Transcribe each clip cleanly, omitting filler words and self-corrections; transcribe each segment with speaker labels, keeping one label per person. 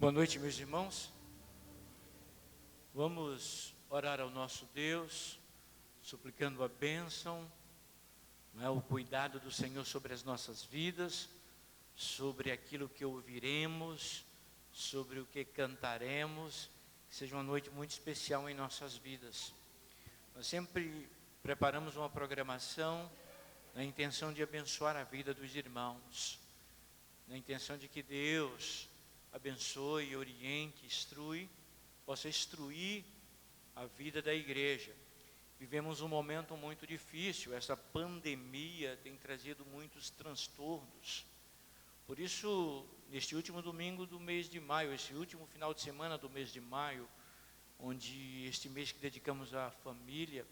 Speaker 1: Boa noite, meus irmãos. Vamos orar ao nosso Deus, suplicando a bênção, o cuidado do Senhor sobre as nossas vidas, sobre aquilo que ouviremos, sobre o que cantaremos. Que seja uma noite muito especial em nossas vidas. Nós sempre preparamos uma programação na intenção de abençoar a vida dos irmãos, na intenção de que Deus abençoe, oriente, possa instruir a vida da igreja. Vivemos um momento muito difícil, essa pandemia tem trazido muitos transtornos. Por isso, neste último domingo do mês de maio, esse último final de semana do mês de maio, onde este mês que dedicamos à família,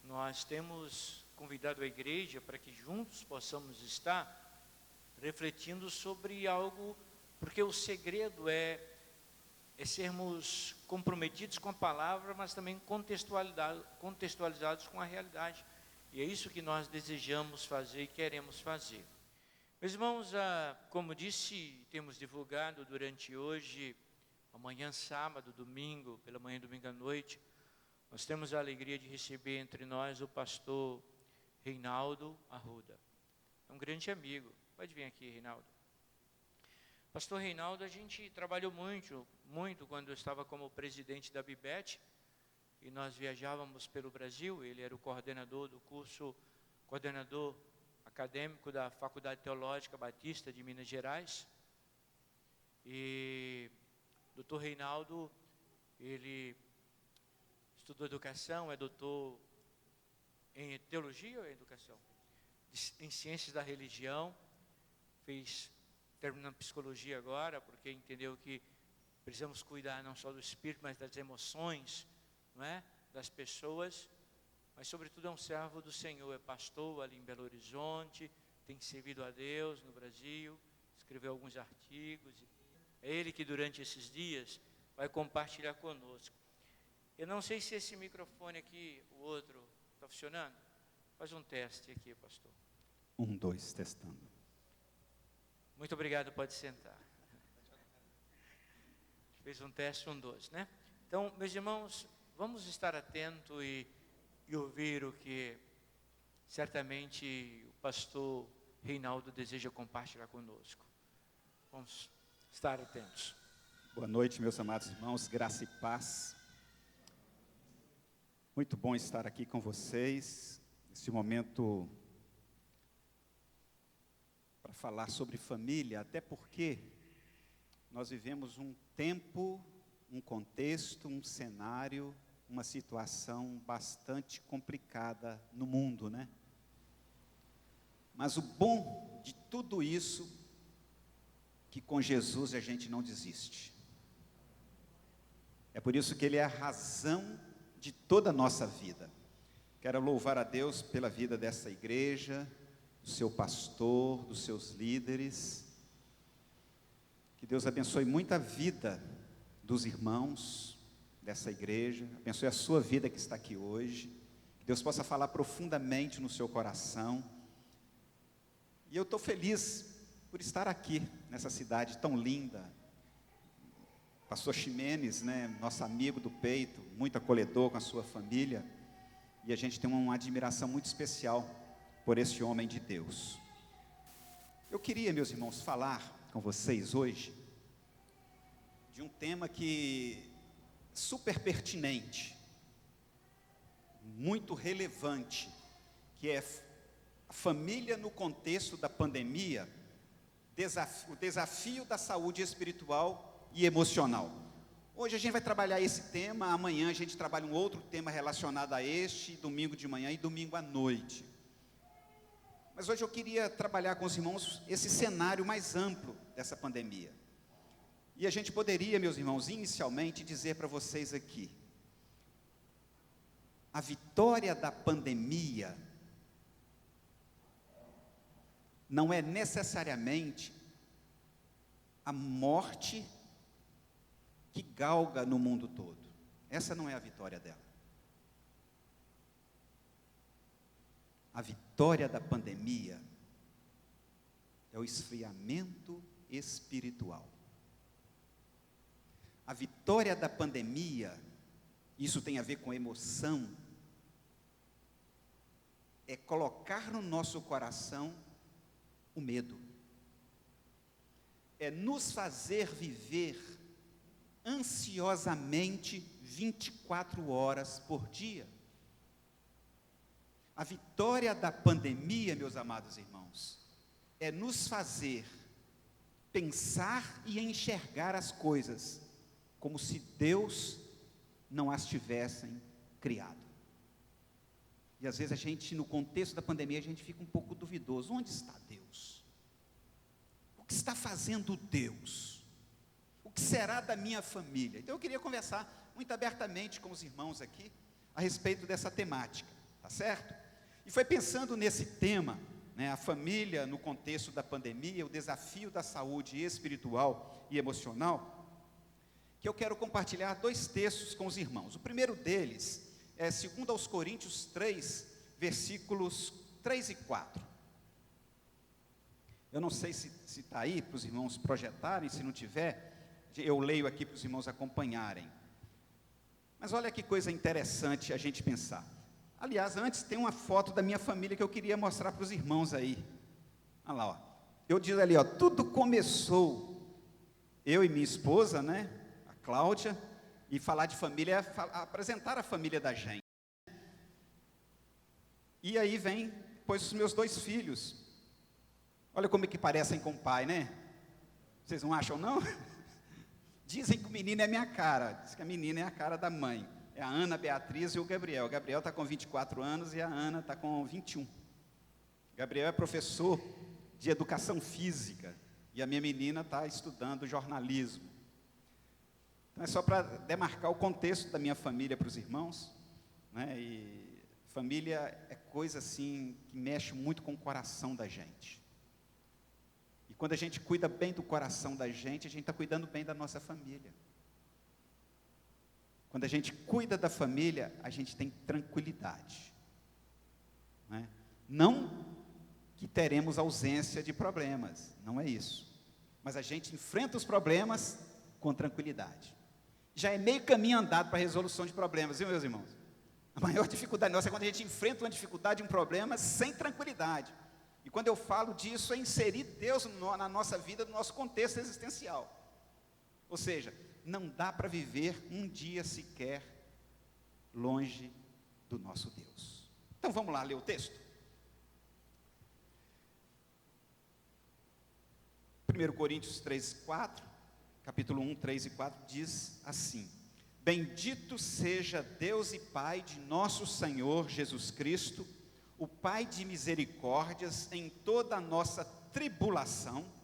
Speaker 1: nós temos convidado a igreja para que juntos possamos estar refletindo sobre algo, porque o segredo é sermos comprometidos com a palavra, mas também contextualizados com a realidade. E é isso que nós desejamos fazer e queremos fazer. Meus irmãos, como disse, temos divulgado durante hoje, amanhã sábado, domingo, pela manhã e domingo à noite, nós temos a alegria de receber entre nós o pastor Reinaldo Arruda. É um grande amigo. Pode vir aqui, Reinaldo. Pastor Reinaldo, a gente trabalhou muito quando eu estava como presidente da Bibete, e nós viajávamos pelo Brasil. Ele era o coordenador do curso, coordenador acadêmico da Faculdade Teológica Batista de Minas Gerais. E doutor Reinaldo, ele estudou educação, é doutor em teologia ou em educação? Em ciências da religião, terminando psicologia agora, porque entendeu que precisamos cuidar não só do espírito, mas das emoções, das pessoas. Mas sobretudo é um servo do Senhor, é pastor ali em Belo Horizonte, tem servido a Deus no Brasil, escreveu alguns artigos. É ele que durante esses dias vai compartilhar conosco. Eu não sei se esse microfone aqui, o outro, está funcionando. Faz um teste aqui, pastor.
Speaker 2: 1, 2, testando.
Speaker 1: Muito obrigado, pode sentar. Fez um teste, 1, 2, né? Então, meus irmãos, vamos estar atentos e ouvir o que certamente o pastor Reinaldo deseja compartilhar conosco. Vamos estar atentos.
Speaker 2: Boa noite, meus amados irmãos, graça e paz. Muito bom estar aqui com vocês, nesse momento para falar sobre família, até porque nós vivemos um tempo, um contexto, um cenário, uma situação bastante complicada no mundo, né? Mas o bom de tudo isso, que com Jesus a gente não desiste. É por isso que Ele é a razão de toda a nossa vida. Quero louvar a Deus pela vida dessa igreja, do seu pastor, dos seus líderes. Que Deus abençoe muito a vida dos irmãos dessa igreja, abençoe a sua vida que está aqui hoje, que Deus possa falar profundamente no seu coração. E eu estou feliz por estar aqui, nessa cidade tão linda. Pastor Ximenes, nosso amigo do peito, muito acolhedor com a sua família, e a gente tem uma admiração muito especial por esse homem de Deus. Eu queria, meus irmãos, falar com vocês hoje de um tema que é super pertinente, muito relevante, que é a família no contexto da pandemia, o desafio da saúde espiritual e emocional. Hoje a gente vai trabalhar esse tema, amanhã a gente trabalha um outro tema relacionado a este, domingo de manhã e domingo à noite. Mas hoje eu queria trabalhar com os irmãos esse cenário mais amplo dessa pandemia. E a gente poderia, meus irmãos, inicialmente dizer para vocês aqui, a vitória da pandemia não é necessariamente a morte que galga no mundo todo. Essa não é a vitória dela. A vitória da pandemia é o esfriamento espiritual. A vitória da pandemia, isso tem a ver com emoção, é colocar no nosso coração o medo. É nos fazer viver ansiosamente 24 horas por dia. A vitória da pandemia, meus amados irmãos, é nos fazer pensar e enxergar as coisas como se Deus não as tivessem criado. E às vezes a gente, no contexto da pandemia, a gente fica um pouco duvidoso. Onde está Deus? O que está fazendo Deus? O que será da minha família? Então eu queria conversar muito abertamente com os irmãos aqui a respeito dessa temática, tá certo? E foi pensando nesse tema, né, a família no contexto da pandemia, o desafio da saúde espiritual e emocional, que eu quero compartilhar 2 textos com os irmãos. O primeiro deles é 2 aos Coríntios 3, versículos 3 e 4. Eu não sei se está aí para os irmãos projetarem, se não tiver, eu leio aqui para os irmãos acompanharem. Mas olha que coisa interessante a gente pensar. Aliás, antes tem uma foto da minha família que eu queria mostrar para os irmãos aí. Olha lá, ó. Eu digo ali, ó, tudo começou, eu e minha esposa, né, a Cláudia, e falar de família é apresentar a família da gente. E aí vem, depois, os meus 2 filhos. Olha como é que parecem com o pai, né? Vocês não acham, não? Dizem que o menino é minha cara. Diz que a menina é a cara da mãe. É a Ana Beatriz e o Gabriel. O Gabriel está com 24 anos e a Ana está com 21. O Gabriel é professor de educação física e a minha menina está estudando jornalismo. Então é só para demarcar o contexto da minha família para os irmãos, né? E família é coisa assim que mexe muito com o coração da gente. E quando a gente cuida bem do coração da gente, a gente está cuidando bem da nossa família. Quando a gente cuida da família, a gente tem tranquilidade, né? Não que teremos ausência de problemas, não é isso. Mas a gente enfrenta os problemas com tranquilidade. Já é meio caminho andado para a resolução de problemas, viu, meus irmãos? A maior dificuldade nossa é quando a gente enfrenta uma dificuldade, um problema, sem tranquilidade. E quando eu falo disso, é inserir Deus na nossa vida, no nosso contexto existencial. Ou seja, não dá para viver um dia sequer longe do nosso Deus. Então vamos lá ler o texto. 1 Coríntios 3, 4, capítulo 1, 3 e 4, diz assim: Bendito seja Deus e Pai de nosso Senhor Jesus Cristo, o Pai de misericórdias em toda a nossa tribulação,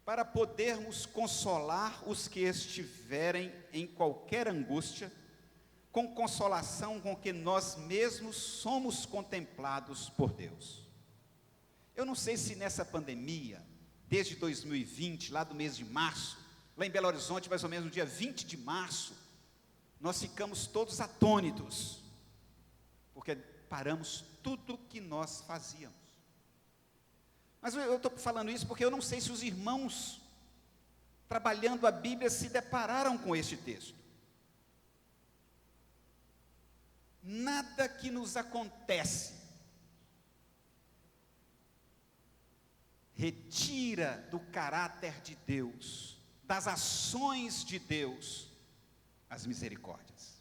Speaker 2: para podermos consolar os que estiverem em qualquer angústia, com consolação com que nós mesmos somos contemplados por Deus. Eu não sei se nessa pandemia, desde 2020, lá do mês de março, lá em Belo Horizonte, mais ou menos no dia 20 de março, nós ficamos todos atônitos, porque paramos tudo o que nós fazíamos. Mas eu estou falando isso porque eu não sei se os irmãos, trabalhando a Bíblia, se depararam com este texto. Nada que nos acontece retira do caráter de Deus, das ações de Deus, as misericórdias.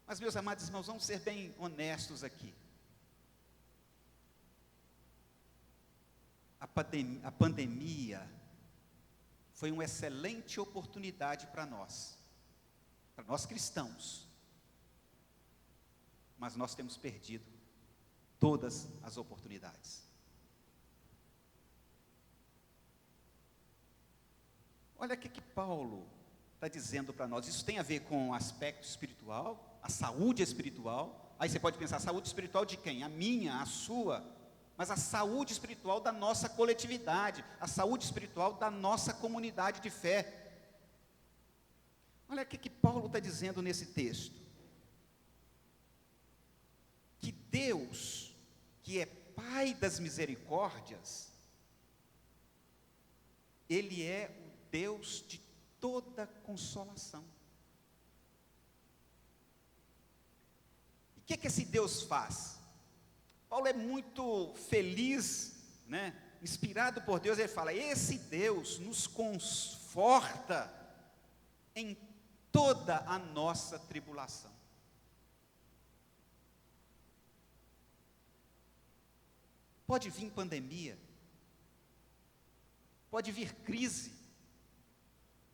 Speaker 2: Mas, meus amados irmãos, vamos ser bem honestos aqui. A pandemia foi uma excelente oportunidade para nós cristãos, mas nós temos perdido todas as oportunidades. Olha o que Paulo está dizendo para nós. Isso tem a ver com o aspecto espiritual, a saúde espiritual. Aí você pode pensar, a saúde espiritual de quem? A minha, a sua. Mas a saúde espiritual da nossa coletividade, a saúde espiritual da nossa comunidade de fé. Olha o que Paulo está dizendo nesse texto. Que Deus, que é Pai das misericórdias, Ele é o Deus de toda consolação. E o que esse Deus faz? Paulo é muito feliz, né? Inspirado por Deus, ele fala: esse Deus nos conforta em toda a nossa tribulação. Pode vir pandemia, pode vir crise,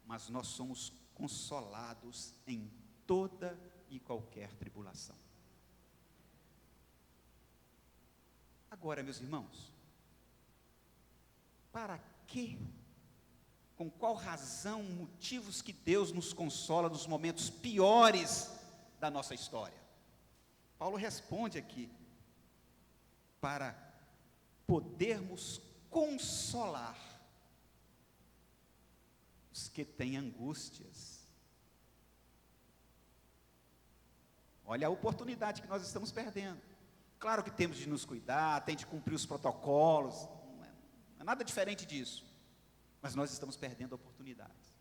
Speaker 2: mas nós somos consolados em toda e qualquer tribulação. Agora, meus irmãos, para que, com qual razão, motivos que Deus nos consola nos momentos piores da nossa história? Paulo responde aqui: para podermos consolar os que têm angústias. Olha a oportunidade que nós estamos perdendo. Claro que temos de nos cuidar, tem de cumprir os protocolos, não é nada diferente disso, mas nós estamos perdendo oportunidades.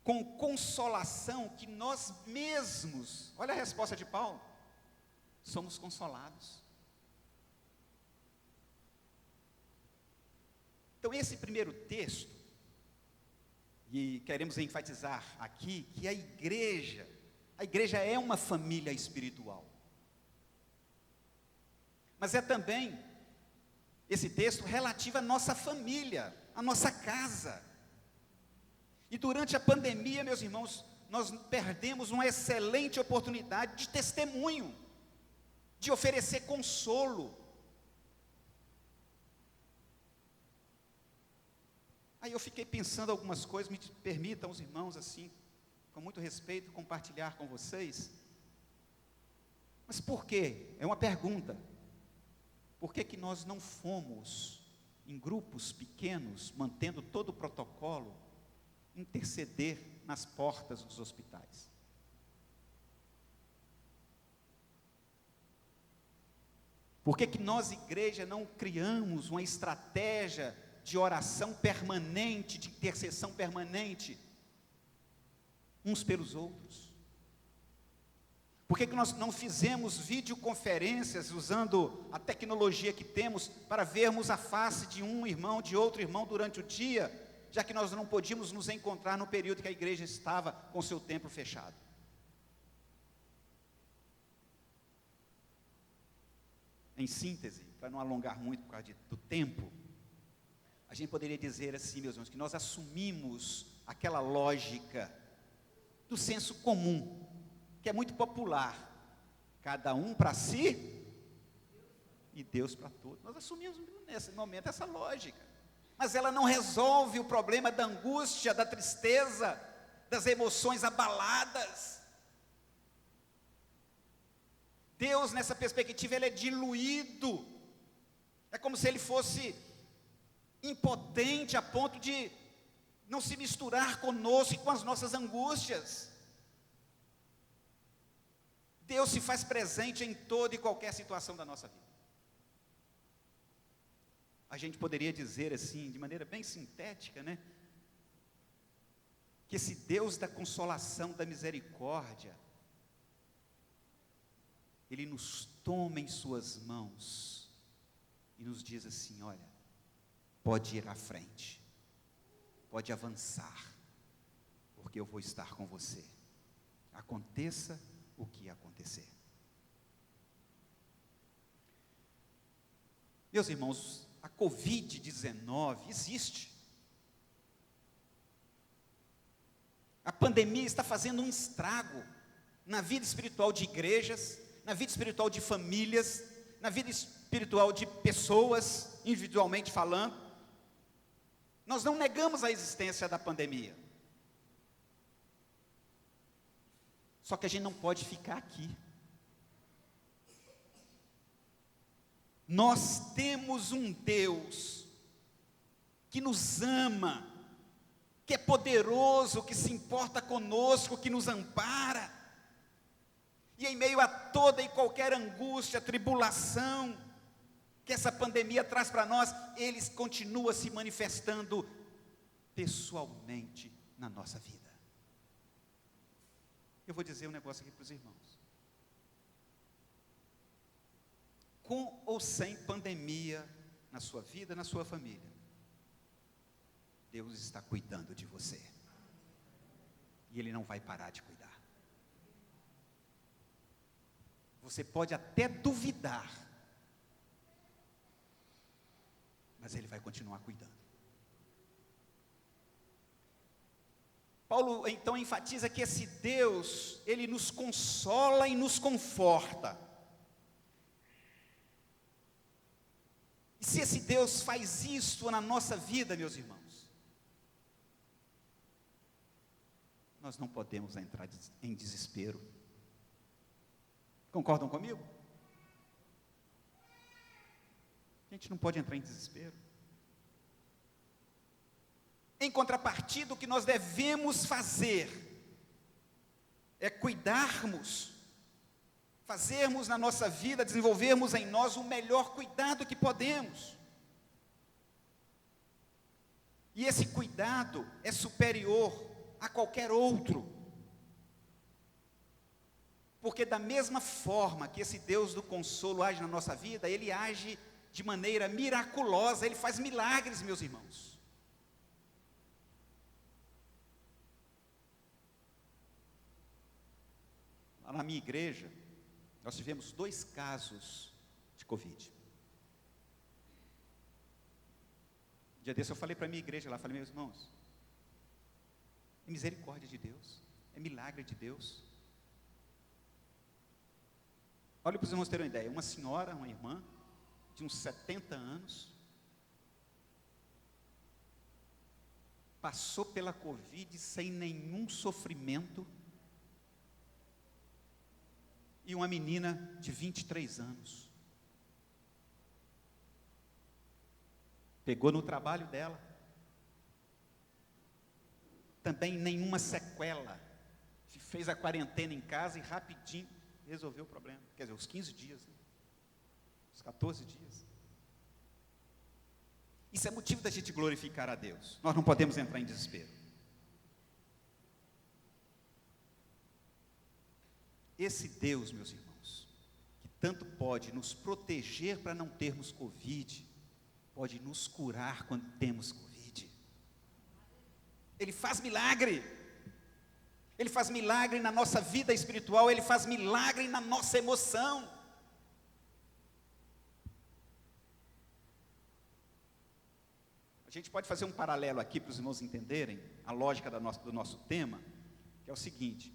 Speaker 2: Com consolação que nós mesmos, olha a resposta de Paulo, somos consolados. Então esse primeiro texto, e queremos enfatizar aqui, que a igreja é uma família espiritual. Mas é também, esse texto, relativo à nossa família, à nossa casa. E durante a pandemia, meus irmãos, nós perdemos uma excelente oportunidade de testemunho, de oferecer consolo. Aí eu fiquei pensando algumas coisas, me permitam os irmãos assim, com muito respeito, compartilhar com vocês. Mas por quê? É uma pergunta. Por que nós não fomos, em grupos pequenos, mantendo todo o protocolo, interceder nas portas dos hospitais? Por que nós, igreja, não criamos uma estratégia de oração permanente, de intercessão permanente, uns pelos outros? Por que nós não fizemos videoconferências usando a tecnologia que temos para vermos a face de um irmão, de outro irmão durante o dia, já que nós não podíamos nos encontrar no período que a igreja estava com seu templo fechado? Em síntese, para não alongar muito por causa do tempo, a gente poderia dizer assim, meus irmãos, que nós assumimos aquela lógica do senso comum, que é muito popular: cada um para si e Deus para todos. Nós assumimos nesse momento essa lógica, mas ela não resolve o problema da angústia, da tristeza, das emoções abaladas. Deus, nessa perspectiva, ele é diluído, é como se ele fosse impotente a ponto de não se misturar conosco e com as nossas angústias. Deus se faz presente em toda e qualquer situação da nossa vida. A gente poderia dizer assim, de maneira bem sintética, né? Que esse Deus da consolação, da misericórdia, Ele nos toma em suas mãos e nos diz assim: olha, pode ir à frente, pode avançar, porque eu vou estar com você, aconteça o que acontecer. Meus irmãos, a Covid-19 existe. A pandemia está fazendo um estrago na vida espiritual de igrejas, na vida espiritual de famílias, na vida espiritual de pessoas, individualmente falando. Nós não negamos a existência da pandemia. Só que a gente não pode ficar aqui. Nós temos um Deus que nos ama, que é poderoso, que se importa conosco, que nos ampara. E em meio a toda e qualquer angústia, tribulação, que essa pandemia traz para nós, eles continuam se manifestando pessoalmente na nossa vida. Eu vou dizer um negócio aqui para os irmãos. Com ou sem pandemia na sua vida, na sua família, Deus está cuidando de você. E Ele não vai parar de cuidar. Você pode até duvidar, mas Ele vai continuar cuidando. Paulo então enfatiza que esse Deus, Ele nos consola e nos conforta. E se esse Deus faz isso na nossa vida, meus irmãos, nós não podemos entrar em desespero. Concordam comigo? A gente não pode entrar em desespero. Em contrapartida, o que nós devemos fazer é cuidarmos, fazermos na nossa vida, desenvolvermos em nós o melhor cuidado que podemos. E esse cuidado é superior a qualquer outro. Porque da mesma forma que esse Deus do consolo age na nossa vida, Ele age de maneira miraculosa, Ele faz milagres, meus irmãos. Lá na minha igreja, nós tivemos 2 casos de Covid. Um dia desse eu falei para a minha igreja lá, falei, meus irmãos, é misericórdia de Deus, é milagre de Deus. Olha para os irmãos terem uma ideia, uma senhora, uma irmã, de uns 70 anos, passou pela Covid sem nenhum sofrimento, e uma menina de 23 anos, pegou no trabalho dela, também nenhuma sequela, fez a quarentena em casa e rapidinho resolveu o problema, quer dizer, os 15 dias, né? Os 14 dias, isso é motivo da gente glorificar a Deus, nós não podemos entrar em desespero. Esse Deus, meus irmãos, que tanto pode nos proteger para não termos Covid, pode nos curar quando temos Covid. Ele faz milagre. Ele faz milagre na nossa vida espiritual, Ele faz milagre na nossa emoção. A gente pode fazer um paralelo aqui para os irmãos entenderem a lógica do nosso tema, que é o seguinte.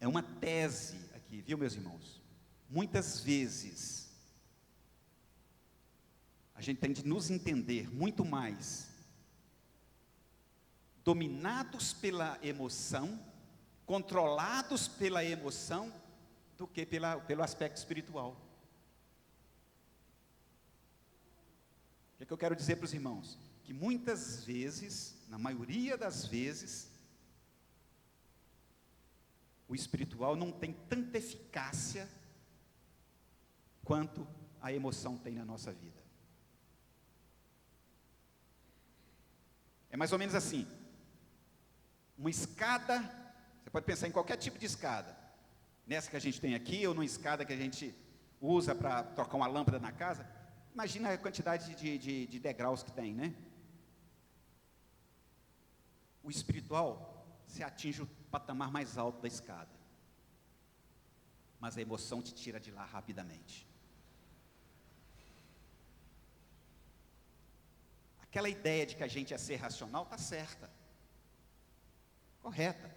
Speaker 2: É uma tese aqui, viu, meus irmãos? Muitas vezes, a gente tem de nos entender muito mais dominados pela emoção, controlados pela emoção, do que pelo aspecto espiritual. O que eu quero dizer para os irmãos? Que muitas vezes, na maioria das vezes, o espiritual não tem tanta eficácia quanto a emoção tem na nossa vida. É mais ou menos assim. Uma escada, você pode pensar em qualquer tipo de escada. Nessa que a gente tem aqui, ou numa escada que a gente usa para trocar uma lâmpada na casa. Imagina a quantidade de degraus que tem, né? O espiritual, você atinge o patamar mais alto da escada, mas a emoção te tira de lá rapidamente. Aquela ideia de que a gente é ser racional está certa, correta,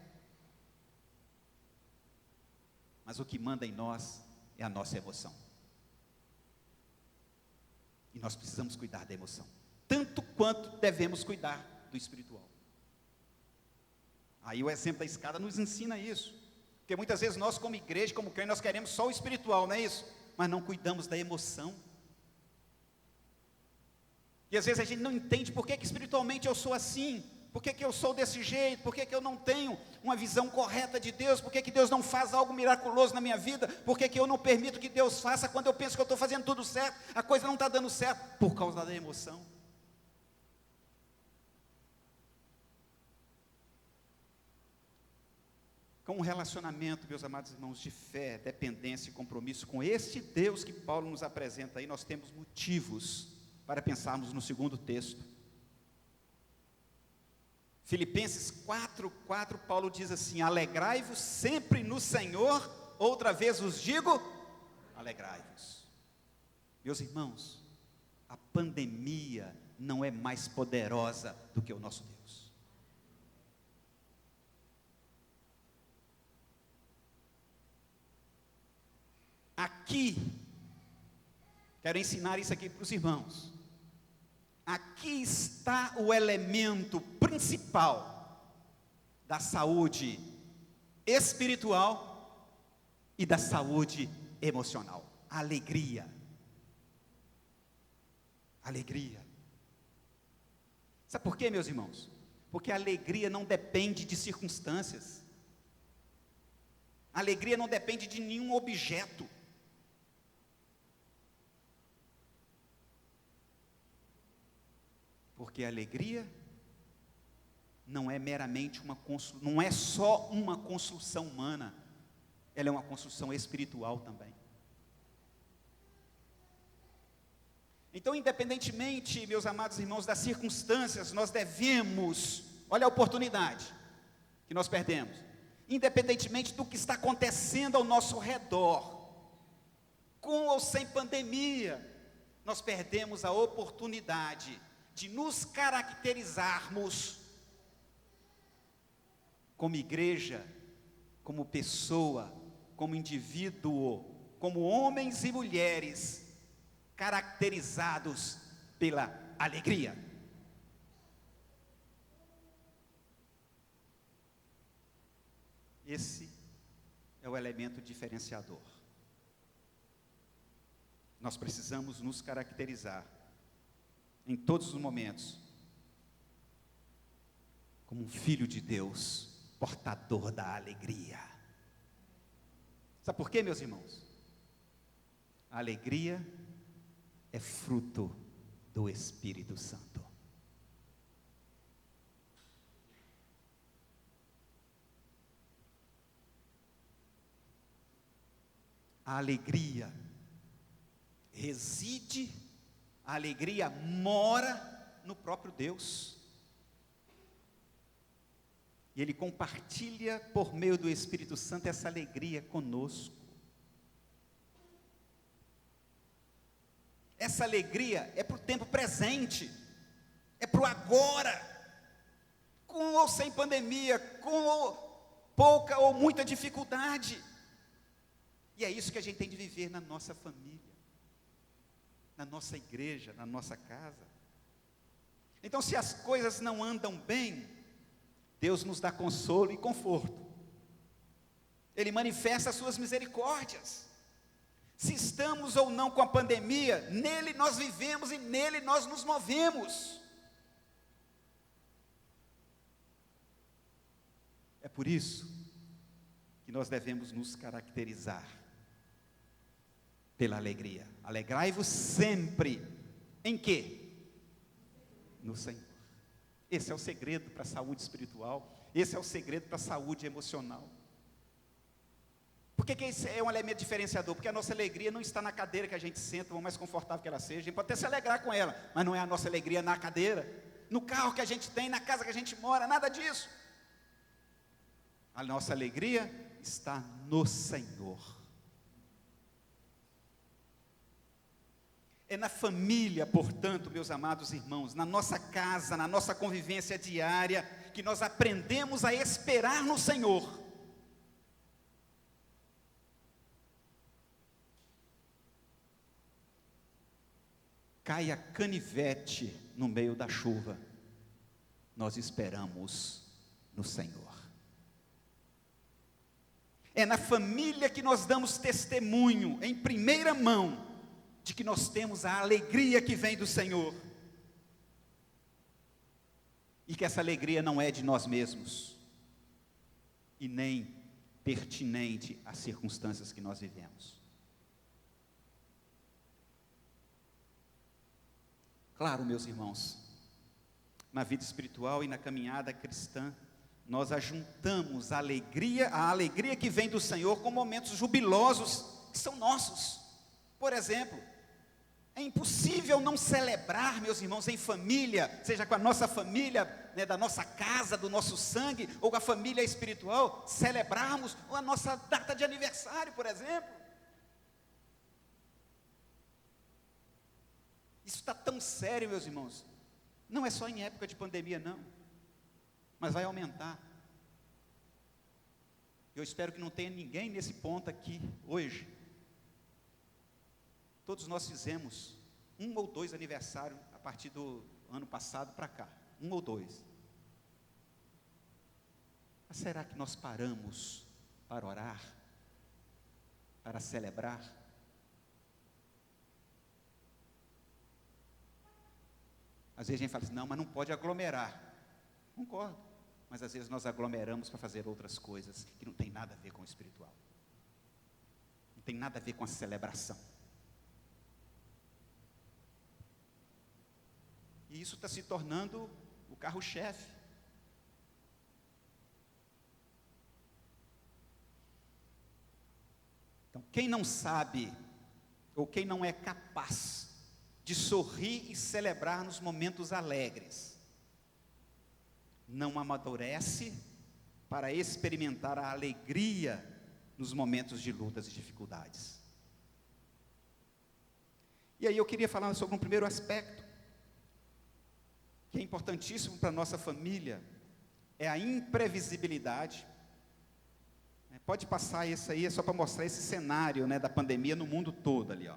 Speaker 2: mas o que manda em nós é a nossa emoção, e nós precisamos cuidar da emoção, tanto quanto devemos cuidar do espiritual. Aí o exemplo da escada nos ensina isso, porque muitas vezes nós como igreja, como crente, nós queremos só o espiritual, não é isso? Mas não cuidamos da emoção, e às vezes a gente não entende por que espiritualmente eu sou assim, Por que que eu sou desse jeito? Por que que eu não tenho uma visão correta de Deus? Por que que Deus não faz algo miraculoso na minha vida? Por que que eu não permito que Deus faça quando eu penso que eu estou fazendo tudo certo? A coisa não está dando certo por causa da emoção. Com um relacionamento, meus amados irmãos, de fé, dependência e compromisso com este Deus que Paulo nos apresenta aí, nós temos motivos para pensarmos no segundo texto. Filipenses 4:4, Paulo diz assim: alegrai-vos sempre no Senhor, outra vez vos digo, alegrai-vos. Meus irmãos, a pandemia não é mais poderosa do que o nosso Deus. Aqui, quero ensinar isso aqui para os irmãos. Aqui está o elemento principal da saúde espiritual e da saúde emocional: a alegria. Alegria. Sabe por quê, meus irmãos? Porque a alegria não depende de circunstâncias. A alegria não depende de nenhum objeto. Porque a alegria não é meramente não é só uma construção humana, ela é uma construção espiritual também. Então, independentemente, meus amados irmãos, das circunstâncias, nós devemos, olha a oportunidade que nós perdemos, independentemente do que está acontecendo ao nosso redor, com ou sem pandemia, nós perdemos a oportunidade de nos caracterizarmos como igreja, como pessoa, como indivíduo, como homens e mulheres caracterizados pela alegria. Esse é o elemento diferenciador. Nós precisamos nos caracterizar em todos os momentos como um filho de Deus, portador da alegria. Sabe por quê, meus irmãos? A alegria é fruto do Espírito Santo. A alegria reside, a alegria mora no próprio Deus. E Ele compartilha por meio do Espírito Santo essa alegria conosco. Essa alegria é para o tempo presente, é para o agora, com ou sem pandemia, com ou pouca ou muita dificuldade. E é isso que a gente tem de viver na nossa família, na nossa igreja, na nossa casa. Então, se as coisas não andam bem, Deus nos dá consolo e conforto. Ele manifesta as suas misericórdias. Se estamos ou não com a pandemia, nele nós vivemos e nele nós nos movemos. É por isso que nós devemos nos caracterizar pela alegria. Alegrai-vos sempre. Em quê? No Senhor. Esse é o segredo para a saúde espiritual. Esse é o segredo para a saúde emocional. Por que esse é um elemento diferenciador? Porque a nossa alegria não está na cadeira que a gente senta, por mais confortável que ela seja. A gente pode até se alegrar com ela, mas não é a nossa alegria na cadeira, no carro que a gente tem, na casa que a gente mora, nada disso. A nossa alegria está no Senhor. É na família, portanto, meus amados irmãos, na nossa casa, na nossa convivência diária, que nós aprendemos a esperar no Senhor. Caia canivete no meio da chuva, nós esperamos no Senhor. É na família que nós damos testemunho, em primeira mão, de que nós temos a alegria que vem do Senhor. e que essa alegria não é de nós mesmos e nem pertinente às circunstâncias que nós vivemos. Claro, meus irmãos, na vida espiritual e na caminhada cristã, nós ajuntamos a alegria que vem do Senhor com momentos jubilosos que são nossos. Por exemplo, é impossível não celebrar, meus irmãos, em família, seja com a nossa família, né, da nossa casa, do nosso sangue, ou com a família espiritual, celebrarmos a nossa data de aniversário, por exemplo. Isso está tão sério, meus irmãos. Não é só em época de pandemia, não. Mas vai aumentar. Eu espero que não tenha ninguém nesse ponto aqui hoje. Todos nós fizemos 1 ou 2 aniversários a partir do ano passado para cá. 1 ou 2. Mas será que nós paramos para orar? Para celebrar? Às vezes a gente fala assim, não, mas não pode aglomerar. Concordo. Mas às vezes nós aglomeramos para fazer outras coisas que não tem nada a ver com o espiritual. Não tem nada a ver com a celebração. E isso está se tornando o carro-chefe. Então, quem não sabe, ou quem não é capaz de sorrir e celebrar nos momentos alegres, não amadurece para experimentar a alegria nos momentos de lutas e dificuldades. E aí eu queria falar sobre um primeiro aspecto, que é importantíssimo para a nossa família, é a imprevisibilidade. Pode passar isso aí, é só para mostrar esse cenário, né, da pandemia no mundo todo ali, ó.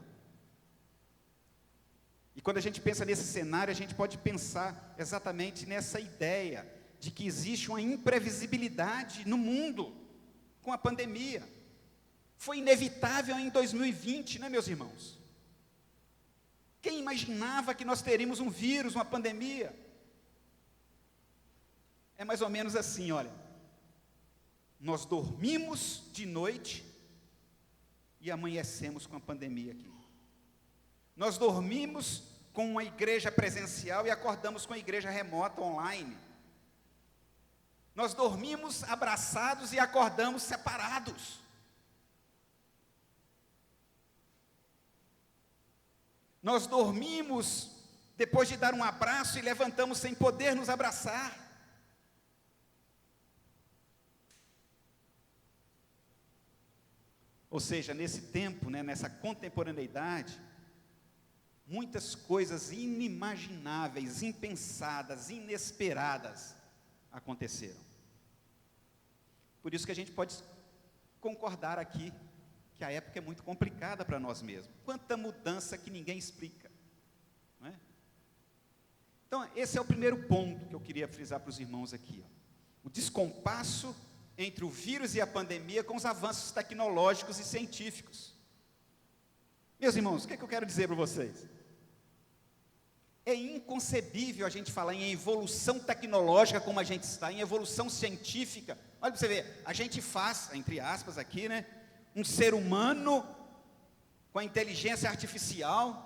Speaker 2: E quando a gente pensa nesse cenário, a gente pode pensar exatamente nessa ideia de que existe uma imprevisibilidade no mundo com a pandemia. Foi inevitável em 2020, né, meus irmãos? Quem imaginava que nós teríamos um vírus, uma pandemia? É mais ou menos assim, olha. Nós dormimos de noite e amanhecemos com a pandemia aqui. Nós dormimos com uma igreja presencial e acordamos com a igreja remota, online. Nós dormimos abraçados e acordamos separados. Nós dormimos depois de dar um abraço e levantamos sem poder nos abraçar. Ou seja, nesse tempo, né, nessa contemporaneidade, muitas coisas inimagináveis, impensadas, inesperadas aconteceram. Por isso que a gente pode concordar aqui que a época é muito complicada para nós mesmos. Quanta mudança que ninguém explica, não é? Então, esse é o primeiro ponto que eu queria frisar para os irmãos aqui, ó. O descompasso entre o vírus e a pandemia com os avanços tecnológicos e científicos. Meus irmãos, o que é que eu quero dizer para vocês? É inconcebível a gente falar em evolução tecnológica como a gente está, em evolução científica. Olha para você ver, a gente faz, entre aspas aqui, né, um ser humano com a inteligência artificial,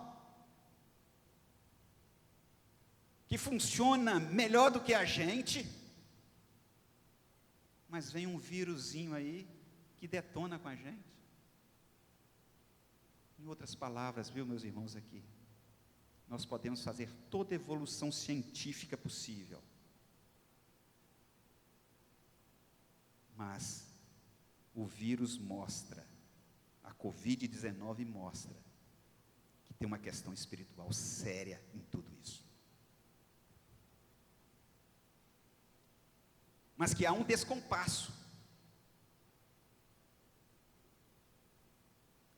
Speaker 2: que funciona melhor do que a gente, mas vem um vírusinho aí que detona com a gente. Em outras palavras, viu, meus irmãos aqui, nós podemos fazer toda a evolução científica possível, mas o vírus mostra, a Covid-19 mostra, que tem uma questão espiritual séria em tudo isso. Mas que há um descompasso.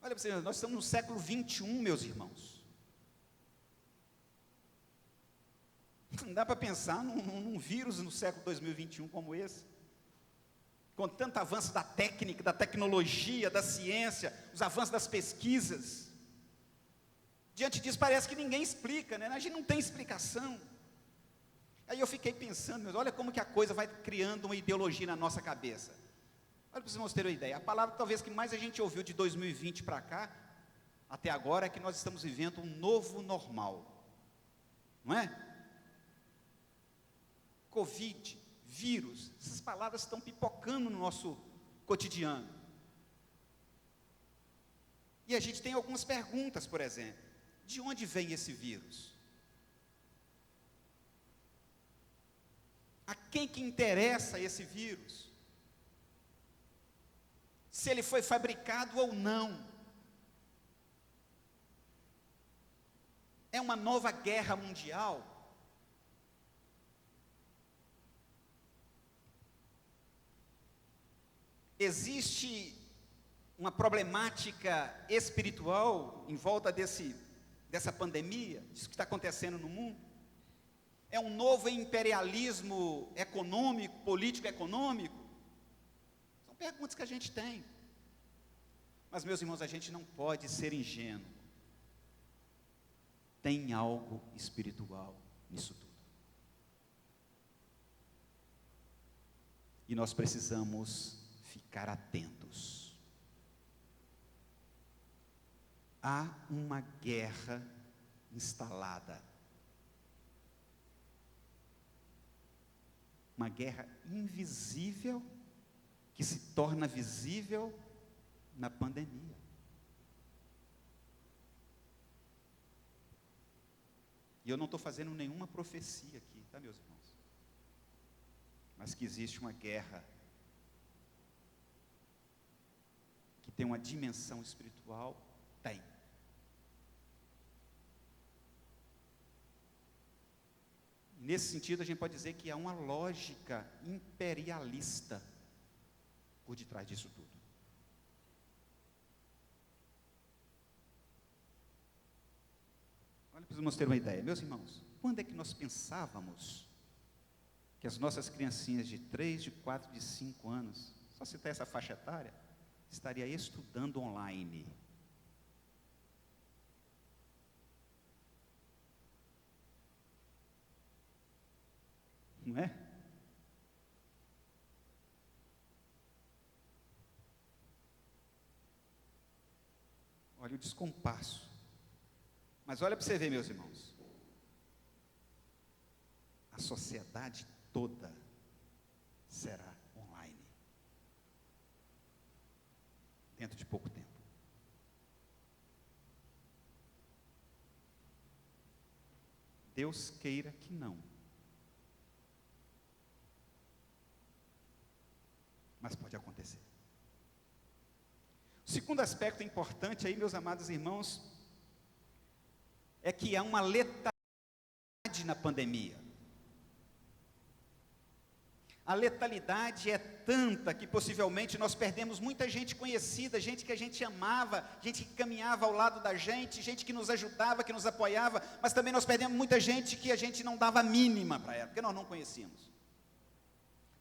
Speaker 2: Olha para você, nós estamos no século 21, meus irmãos. Não dá para pensar num vírus no século 2021 como esse. Com tanto avanço da técnica, da tecnologia, da ciência, os avanços das pesquisas. Diante disso parece que ninguém explica, né? A gente não tem explicação. Aí eu fiquei pensando, mas olha como que a coisa vai criando uma ideologia na nossa cabeça. Olha para vocês terem uma ideia, a palavra talvez que mais a gente ouviu de 2020 para cá, até agora, é que nós estamos vivendo um novo normal, não é? Covid, vírus, essas palavras estão pipocando no nosso cotidiano. E a gente tem algumas perguntas, por exemplo, de onde vem esse vírus? A quem que interessa esse vírus? Se ele foi fabricado ou não? É uma nova guerra mundial? Existe uma problemática espiritual em volta dessa pandemia, disso que está acontecendo no mundo? É um novo imperialismo econômico, político-econômico? São perguntas que a gente tem. Mas, meus irmãos, a gente não pode ser ingênuo. Tem algo espiritual nisso tudo. E nós precisamos ficar atentos. Há uma guerra instalada. Uma guerra invisível que se torna visível na pandemia. E eu não estou fazendo nenhuma profecia aqui, tá, meus irmãos? Mas que existe uma guerra que tem uma dimensão espiritual, tem. Nesse sentido, a gente pode dizer que há uma lógica imperialista por detrás disso tudo. Olha, precisamos ter uma ideia. Meus irmãos, quando é que nós pensávamos que as nossas criancinhas de 3, de 4, de 5 anos, só citar essa faixa etária, estaria estudando online? Não é? Olha o descompasso. Mas olha para você ver, meus irmãos. A sociedade toda será online. Dentro de pouco tempo. Deus queira que não. Mas pode acontecer. O segundo aspecto importante aí, meus amados irmãos, é que há uma letalidade na pandemia. A letalidade é tanta que possivelmente nós perdemos muita gente conhecida, gente que a gente amava, gente que caminhava ao lado da gente que nos ajudava, que nos apoiava, mas também nós perdemos muita gente que a gente não dava a mínima para ela, porque nós não conhecíamos.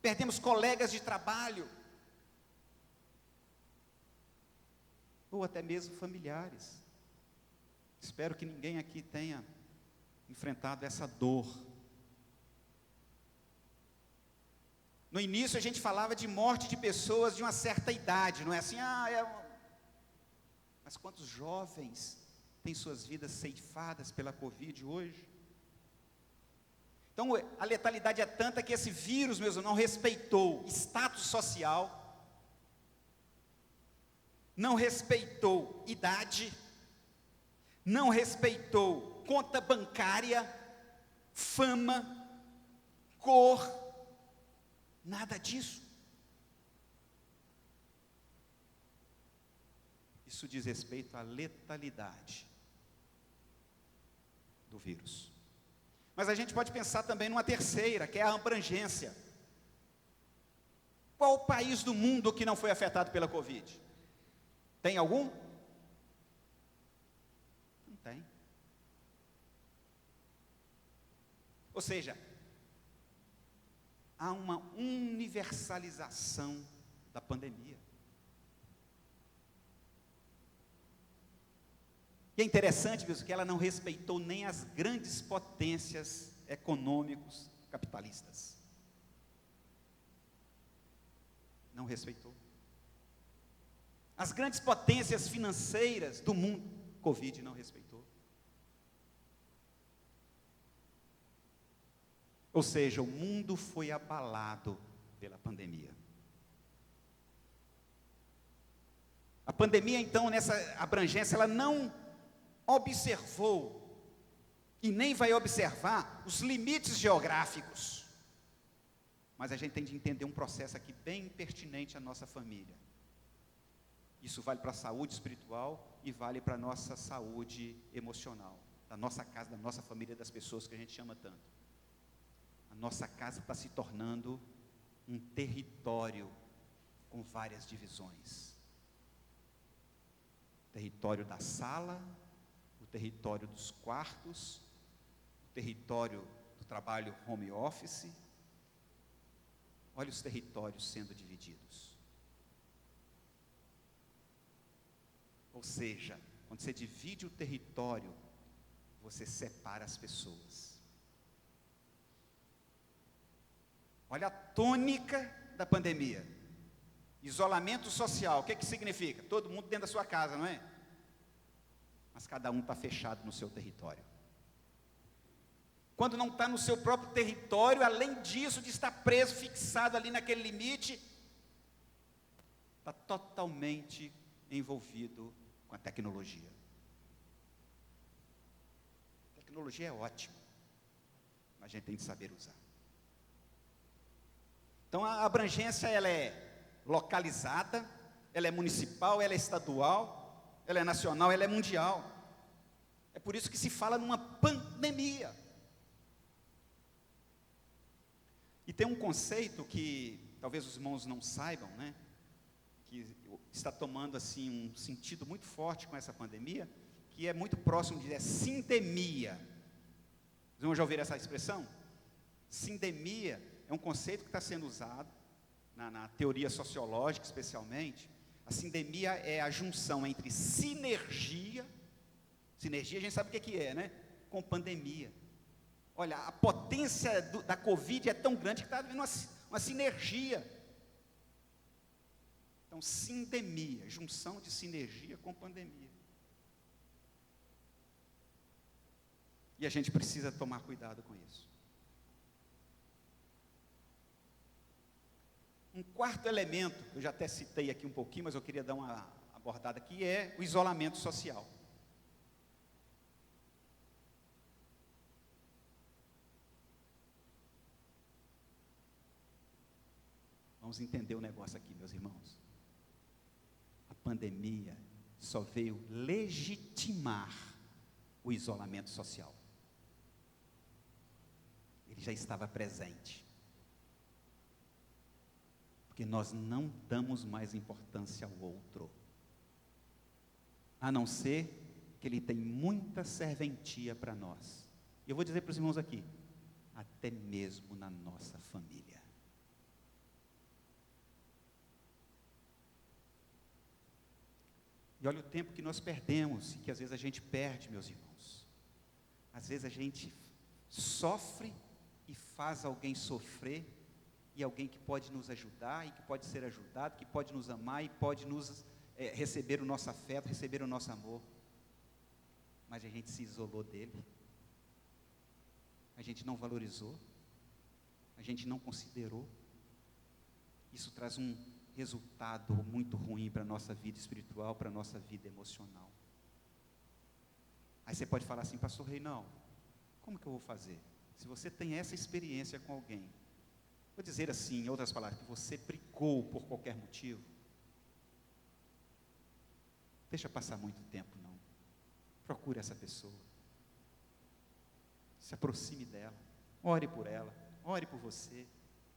Speaker 2: Perdemos colegas de trabalho, ou até mesmo familiares. Espero que ninguém aqui tenha enfrentado essa dor. No início a gente falava de morte de pessoas de uma certa idade, não é assim? Mas quantos jovens têm suas vidas ceifadas pela Covid hoje? Então a letalidade é tanta que esse vírus, meus irmãos, não respeitou status social, não respeitou idade, não respeitou conta bancária, fama, cor, nada disso. Isso diz respeito à letalidade do vírus. Mas a gente pode pensar também numa terceira, que é a abrangência. Qual o país do mundo que não foi afetado pela Covid? Tem algum? Não tem. Ou seja, há uma universalização da pandemia. E é interessante, mesmo, que ela não respeitou nem as grandes potências econômicas capitalistas. Não respeitou. As grandes potências financeiras do mundo, Covid não respeitou. Ou seja, o mundo foi abalado pela pandemia. A pandemia, então, nessa abrangência, ela não observou e nem vai observar os limites geográficos. Mas a gente tem de entender um processo aqui bem pertinente à nossa família. Isso vale para a saúde espiritual e vale para a nossa saúde emocional, da nossa casa, da nossa família, das pessoas que a gente ama tanto. A nossa casa está se tornando um território com várias divisões. O território da sala, o território dos quartos, o território do trabalho home office. Olha os territórios sendo divididos. Ou seja, quando você divide o território, você separa as pessoas. Olha a tônica da pandemia. Isolamento social, o que significa? Todo mundo dentro da sua casa, não é? Mas cada um está fechado no seu território. Quando não está no seu próprio território, além disso, de estar preso, fixado ali naquele limite, está totalmente envolvido com a tecnologia. A tecnologia é ótima, mas a gente tem que saber usar. Então a abrangência, ela é localizada, ela é municipal, ela é estadual, ela é nacional, ela é mundial. É por isso que se fala numa pandemia. E tem um conceito que talvez os irmãos não saibam, né? Que está tomando assim um sentido muito forte com essa pandemia, que é muito próximo de sindemia. Os irmãos já ouviram essa expressão? Sindemia é um conceito que está sendo usado na teoria sociológica, especialmente. A sindemia é a junção entre sinergia a gente sabe o que é, né? Com pandemia. Olha, a potência da Covid é tão grande que está havendo uma sinergia. Então, sindemia, junção de sinergia com pandemia. E a gente precisa tomar cuidado com isso. Um quarto elemento, eu já até citei aqui um pouquinho, mas eu queria dar uma abordada aqui, é o isolamento social. Vamos entender o negócio aqui, meus irmãos. A pandemia só veio legitimar o isolamento social. Ele já estava presente. Porque nós não damos mais importância ao outro. A não ser que ele tem muita serventia para nós. E eu vou dizer para os irmãos aqui, até mesmo na nossa família. E olha o tempo que nós perdemos, e que às vezes a gente perde, meus irmãos. Às vezes a gente sofre e faz alguém sofrer, e alguém que pode nos ajudar, e que pode ser ajudado, que pode nos amar, e pode nos receber o nosso afeto, receber o nosso amor. Mas a gente se isolou dele, a gente não valorizou, a gente não considerou. Isso traz um resultado muito ruim para a nossa vida espiritual, para a nossa vida emocional. Aí você pode falar assim, pastor Reinaldo, como que eu vou fazer? Se você tem essa experiência com alguém, vou dizer assim, em outras palavras, que você brigou por qualquer motivo, deixa passar muito tempo não, procure essa pessoa, se aproxime dela, ore por ela, ore por você,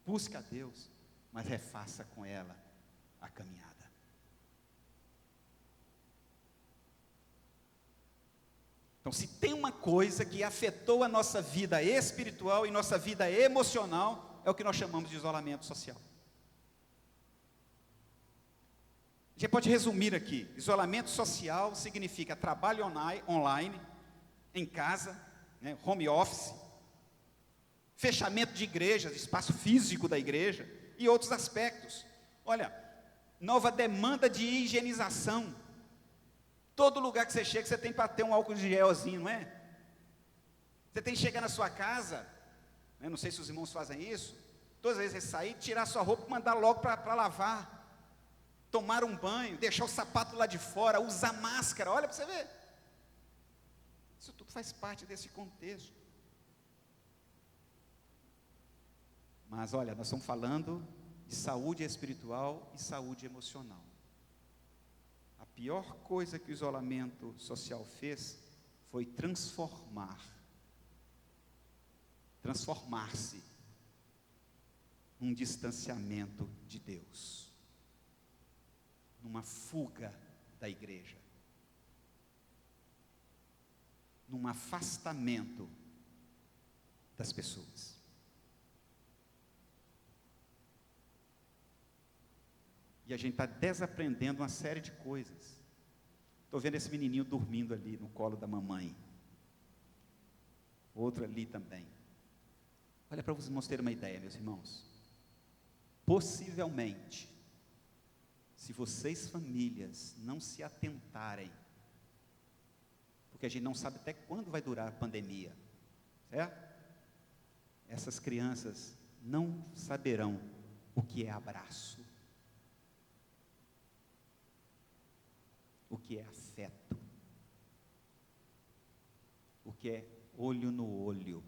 Speaker 2: busque a Deus, mas refaça com ela a caminhada. Então, se tem uma coisa que afetou a nossa vida espiritual e nossa vida emocional, é o que nós chamamos de isolamento social. A gente pode resumir aqui: isolamento social significa trabalho online, em casa, né, home office, fechamento de igrejas, espaço físico da igreja e outros aspectos. Olha, nova demanda de higienização. Todo lugar que você chega, você tem para ter um álcool de gelzinho, não é? Você tem que chegar na sua casa, eu não sei se os irmãos fazem isso, todas as vezes você sair, tirar sua roupa e mandar logo para lavar, tomar um banho, deixar o sapato lá de fora, usar máscara, olha para você ver. Isso tudo faz parte desse contexto. Mas olha, nós estamos falando de saúde espiritual e saúde emocional. A pior coisa que o isolamento social fez foi transformar-se num distanciamento de Deus, numa fuga da igreja, num afastamento das pessoas. E a gente está desaprendendo uma série de coisas. Estou vendo esse menininho dormindo ali no colo da mamãe. Outro ali também. Olha, para vocês terem uma ideia, meus irmãos. Possivelmente, se vocês famílias não se atentarem, porque a gente não sabe até quando vai durar a pandemia, certo? Essas crianças não saberão o que é abraço, o que é afeto, o que é olho no olho.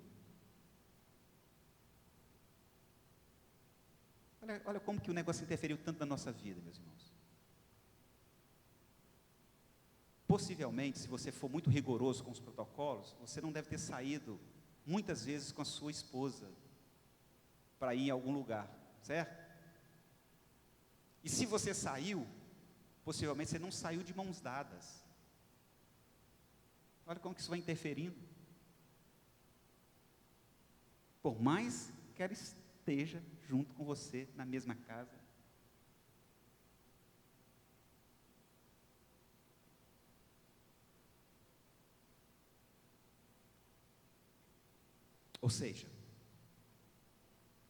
Speaker 2: Olha como que o negócio interferiu tanto na nossa vida, meus irmãos. Possivelmente, se você for muito rigoroso com os protocolos, você não deve ter saído muitas vezes com a sua esposa para ir em algum lugar, certo? E se você saiu, possivelmente você não saiu de mãos dadas. Olha como que isso vai interferindo. Por mais que ela esteja junto com você na mesma casa. Ou seja,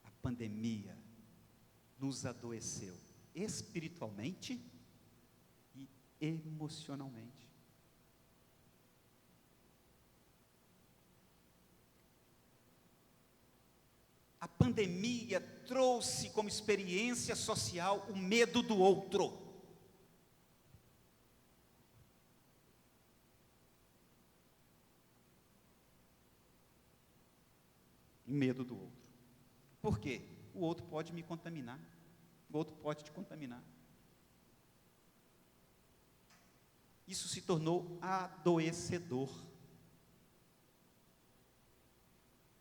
Speaker 2: a pandemia nos adoeceu espiritualmente e emocionalmente. A pandemia trouxe como experiência social o medo do outro. O medo do outro. Por quê? O outro pode me contaminar. O outro pode te contaminar. Isso se tornou adoecedor.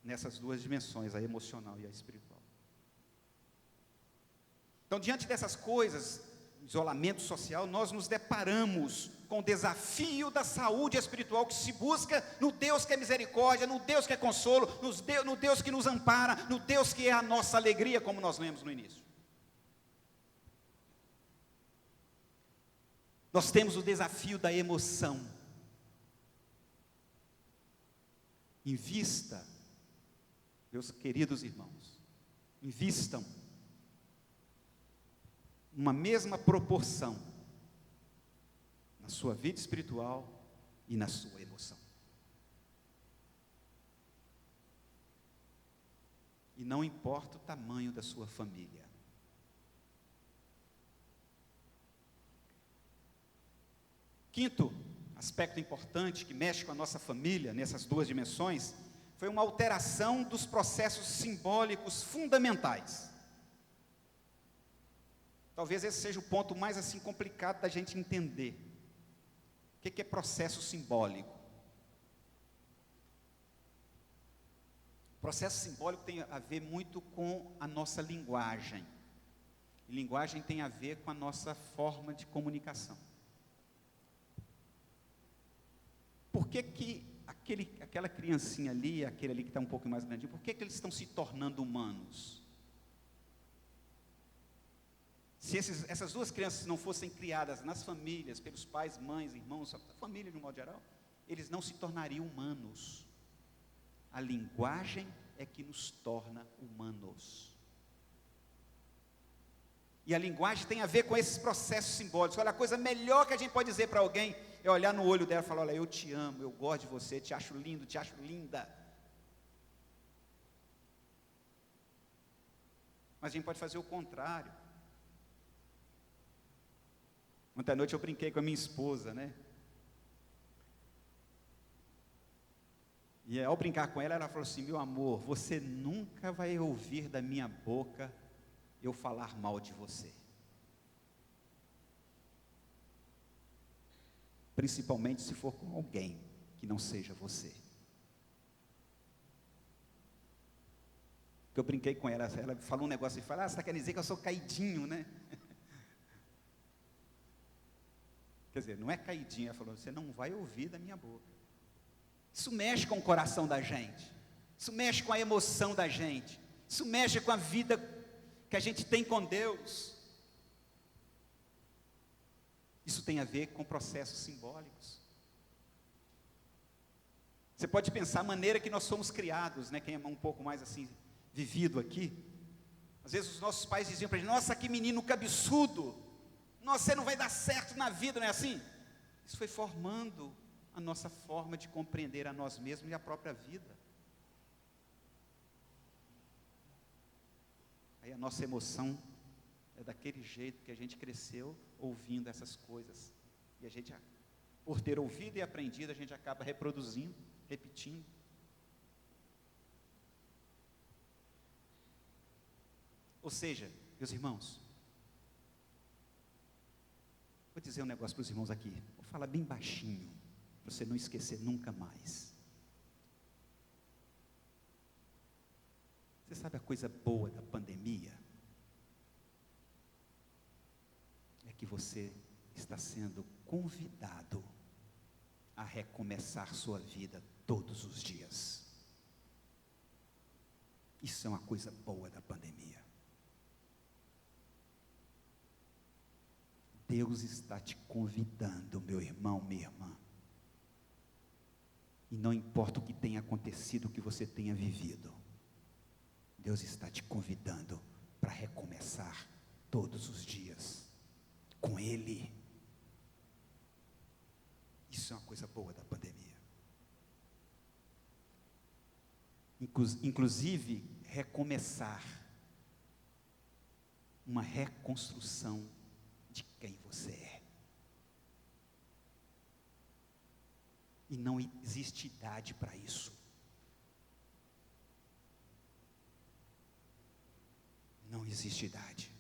Speaker 2: Nessas duas dimensões, a emocional e a espiritual. Então, diante dessas coisas, isolamento social, nós nos deparamos com o desafio da saúde espiritual que se busca no Deus que é misericórdia, no Deus que é consolo, no Deus que nos ampara, no Deus que é a nossa alegria, como nós lemos no início. Nós temos o desafio da emoção. Invista, meus queridos irmãos, invistam uma mesma proporção na sua vida espiritual e na sua emoção. E não importa o tamanho da sua família. Quinto aspecto importante que mexe com a nossa família nessas duas dimensões foi uma alteração dos processos simbólicos fundamentais. Talvez esse seja o ponto mais assim complicado da gente entender. O que é processo simbólico? O processo simbólico tem a ver muito com a nossa linguagem. E linguagem tem a ver com a nossa forma de comunicação. Por que aquela criancinha ali, aquele ali que está um pouco mais grandinho, por que eles estão se tornando humanos? Se essas duas crianças não fossem criadas nas famílias, pelos pais, mães, irmãos, a família de um modo geral, eles não se tornariam humanos. A linguagem é que nos torna humanos. E a linguagem tem a ver com esses processos simbólicos. Olha, a coisa melhor que a gente pode dizer para alguém é olhar no olho dela e falar: olha, eu te amo, eu gosto de você, te acho lindo, te acho linda. Mas a gente pode fazer o contrário. Ontem à noite eu brinquei com a minha esposa, né? E ao brincar com ela, ela falou assim: meu amor, você nunca vai ouvir da minha boca eu falar mal de você. Principalmente se for com alguém que não seja você. Porque eu brinquei com ela falou um negócio e falou: você está querendo dizer que eu sou caidinho, né? Quer dizer, não é caidinho, ela falou: você não vai ouvir da minha boca. Isso mexe com o coração da gente, isso mexe com a emoção da gente, isso mexe com a vida que a gente tem com Deus. Isso tem a ver com processos simbólicos. Você pode pensar a maneira que nós somos criados, né? Quem é um pouco mais assim, vivido aqui. Às vezes os nossos pais diziam para a gente: nossa, que menino cabeçudo, nossa, você não vai dar certo na vida, não é assim? Isso foi formando a nossa forma de compreender a nós mesmos e a própria vida. Aí a nossa emoção é daquele jeito que a gente cresceu ouvindo essas coisas. E a gente, por ter ouvido e aprendido, a gente acaba reproduzindo, repetindo. Ou seja, meus irmãos, vou dizer um negócio para os irmãos aqui, vou falar bem baixinho, para você não esquecer nunca mais. Você sabe a coisa boa da pandemia? É que você está sendo convidado a recomeçar sua vida todos os dias. Isso é uma coisa boa da pandemia. Deus está te convidando, meu irmão, minha irmã. E não importa o que tenha acontecido, o que você tenha vivido, Deus está te convidando para recomeçar todos os dias com Ele. Isso é uma coisa boa da pandemia. Inclusive, recomeçar uma reconstrução de quem você é. E não existe idade para isso. Não existe idade.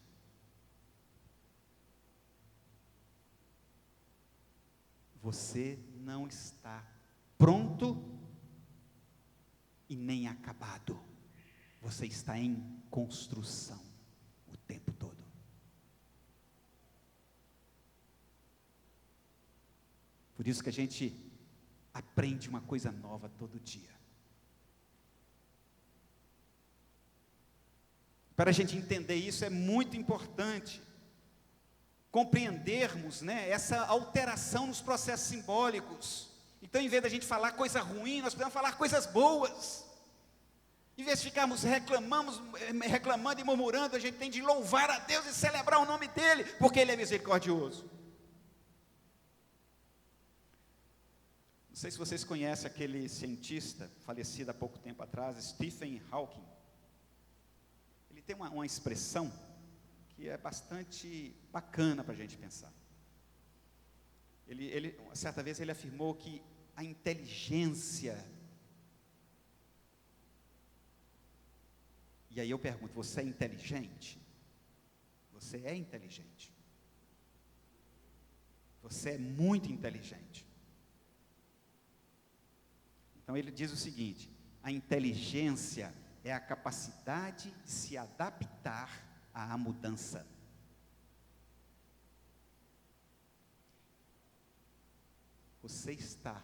Speaker 2: Você não está pronto e nem acabado. Você está em construção o tempo todo. Por isso que a gente aprende uma coisa nova todo dia. Para a gente entender isso é muito importante compreendermos, né, essa alteração nos processos simbólicos. Então, em vez da gente falar coisa ruim, nós podemos falar coisas boas. Em vez de ficarmos reclamando e murmurando, a gente tem de louvar a Deus e celebrar o nome dEle, porque Ele é misericordioso. Não sei se vocês conhecem aquele cientista falecido há pouco tempo atrás, Stephen Hawking. Ele tem uma expressão que é bastante bacana para a gente pensar. Certa vez ele afirmou que a inteligência... E aí eu pergunto, você é inteligente? Você é inteligente. Você é muito inteligente. Então ele diz o seguinte: a inteligência é a capacidade de se adaptar à mudança. Você está,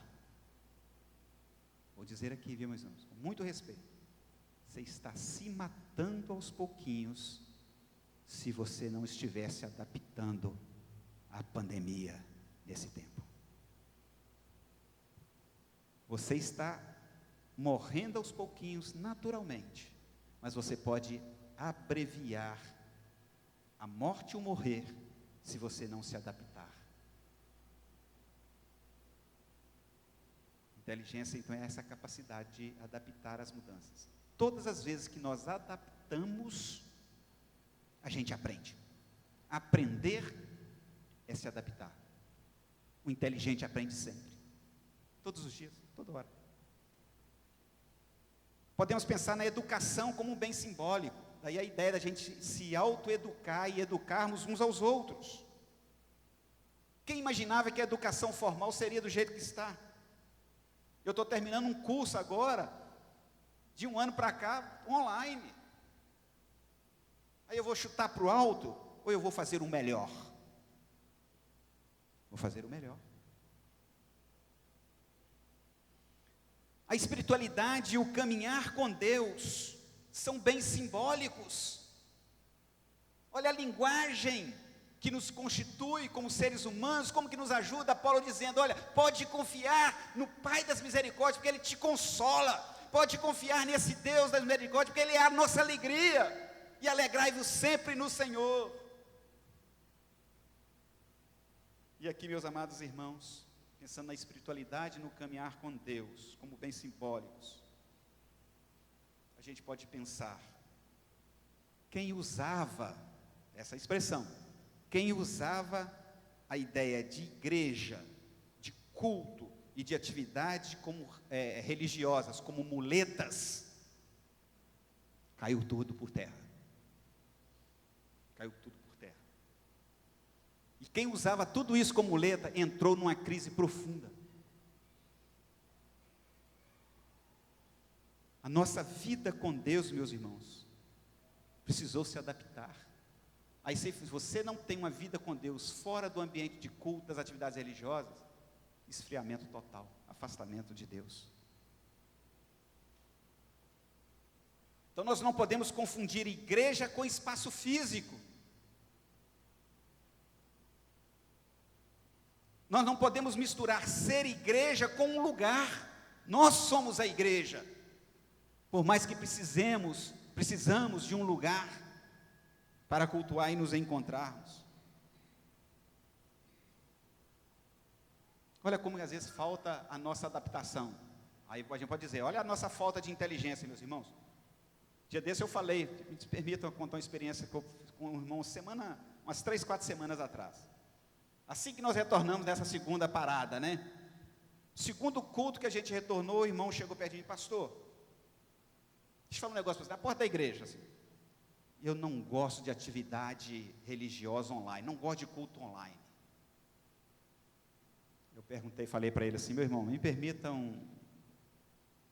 Speaker 2: vou dizer aqui, viu, meus irmãos, com muito respeito, você está se matando aos pouquinhos, se você não estiver se adaptando à pandemia nesse tempo. Você está morrendo aos pouquinhos, naturalmente, mas você pode abreviar a morte e o morrer, se você não se adaptar. Inteligência, então, é essa capacidade de adaptar as mudanças. Todas as vezes que nós adaptamos, a gente aprende. Aprender é se adaptar. O inteligente aprende sempre. Todos os dias, toda hora. Podemos pensar na educação como um bem simbólico. Daí a ideia da gente se autoeducar e educarmos uns aos outros. Quem imaginava que a educação formal seria do jeito que está? Eu estou terminando um curso agora, de um ano para cá, online. Aí eu vou chutar para o alto, ou eu vou fazer o melhor? Vou fazer o melhor. A espiritualidade e o caminhar com Deus são bem simbólicos. Olha a linguagem que nos constitui como seres humanos, como que nos ajuda. Paulo dizendo, olha, pode confiar no Pai das misericórdias, porque Ele te consola. Pode confiar nesse Deus das misericórdias, porque Ele é a nossa alegria. E alegrai-vos sempre no Senhor. E aqui, meus amados irmãos, pensando na espiritualidade e no caminhar com Deus, como bem simbólicos, a gente pode pensar, quem usava essa expressão, quem usava a ideia de igreja, de culto e de atividade como religiosas, como muletas, caiu tudo por terra. Caiu tudo por terra. E quem usava tudo isso como muleta, entrou numa crise profunda. A nossa vida com Deus, meus irmãos, precisou se adaptar. Aí se você não tem uma vida com Deus fora do ambiente de culto, das atividades religiosas, esfriamento total, afastamento de Deus. Então nós não podemos confundir igreja com espaço físico. Nós não podemos misturar ser igreja com um lugar. Nós somos a igreja. Por mais que precisamos de um lugar para cultuar e nos encontrarmos. Olha como às vezes falta a nossa adaptação. Aí a gente pode dizer, olha a nossa falta de inteligência, meus irmãos. Dia desse eu falei, me permitam contar uma experiência com um irmão umas 3, 4 semanas atrás. Assim que nós retornamos dessa segunda parada, né? Segundo culto que a gente retornou, o irmão chegou perto de mim, pastor, deixa eu falar um negócio para você, na porta da igreja, assim. Eu não gosto de atividade religiosa online, não gosto de culto online. Eu perguntei, falei para ele assim, meu irmão, me permitam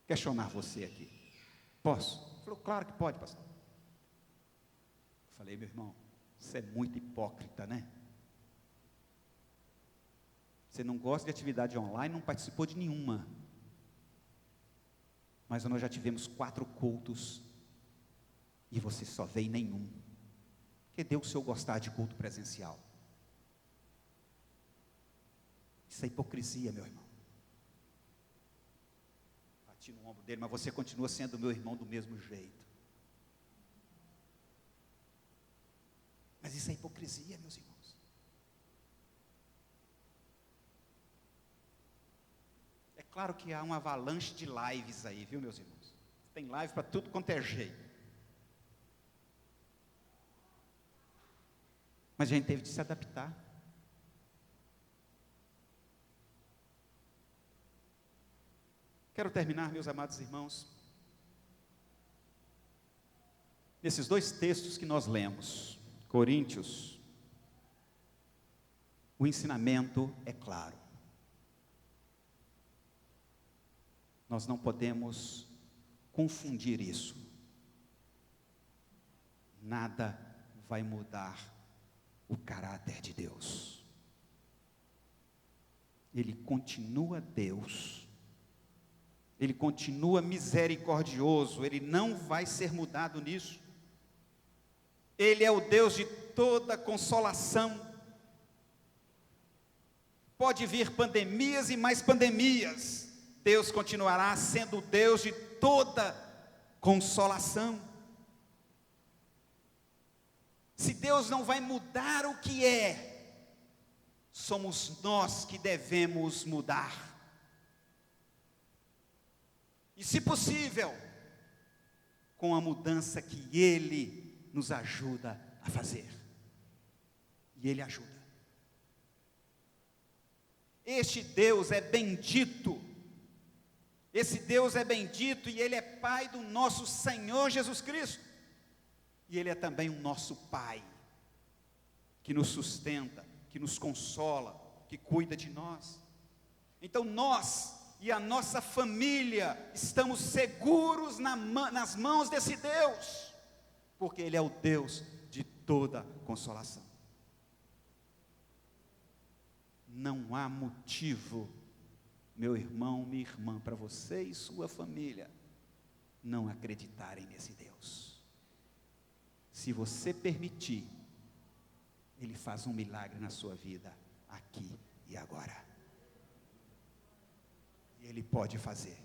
Speaker 2: questionar você aqui. Posso? Ele falou, claro que pode, pastor. Eu falei, meu irmão, você é muito hipócrita, né? Você não gosta de atividade online, não participou de nenhuma. Mas nós já tivemos 4 cultos e você só veio em nenhum. Que deu o seu gostar de culto presencial? Isso é hipocrisia, meu irmão. Bati no ombro dele, mas você continua sendo meu irmão do mesmo jeito. Mas isso é hipocrisia, meus irmãos. É claro que há uma avalanche de lives aí, viu, meus irmãos? Tem live para tudo quanto é jeito. Mas a gente teve de se adaptar. Quero terminar, meus amados irmãos, nesses 2 textos que nós lemos, Coríntios, o ensinamento é claro. Nós não podemos confundir isso. Nada vai mudar o caráter de Deus. Ele continua Deus. Ele continua misericordioso. Ele não vai ser mudado nisso. Ele é o Deus de toda consolação. Pode vir pandemias e mais pandemias. Deus continuará sendo o Deus de toda consolação. Se Deus não vai mudar o que é, somos nós que devemos mudar. E se possível, com a mudança que Ele nos ajuda a fazer. E Ele ajuda. Este Deus é bendito. Esse Deus é bendito e Ele é Pai do nosso Senhor Jesus Cristo. E Ele é também o nosso Pai, que nos sustenta, que nos consola, que cuida de nós. Então nós e a nossa família estamos seguros nas mãos desse Deus, porque Ele é o Deus de toda consolação. Não há motivo, meu irmão, minha irmã, para você e sua família não acreditarem nesse Deus. Se você permitir, Ele faz um milagre na sua vida, aqui e agora. E Ele pode fazer.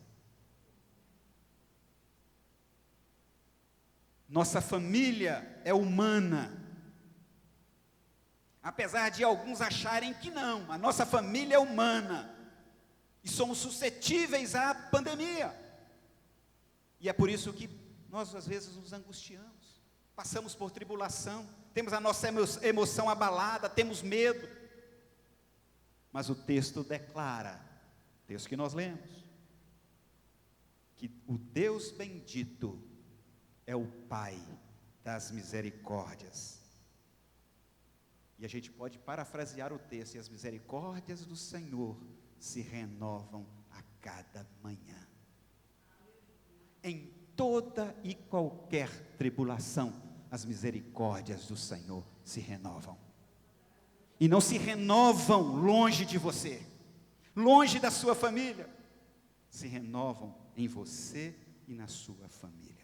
Speaker 2: Nossa família é humana. Apesar de alguns acharem que não, a nossa família é humana. E somos suscetíveis à pandemia. E é por isso que nós às vezes nos angustiamos. Passamos por tribulação, temos a nossa emoção abalada, temos medo. Mas o texto declara, o texto que nós lemos, que o Deus bendito é o Pai das misericórdias. E a gente pode parafrasear o texto: e as misericórdias do Senhor se renovam a cada manhã. Em toda e qualquer tribulação, as misericórdias do Senhor se renovam. E não se renovam longe de você, longe da sua família, se renovam em você e na sua família.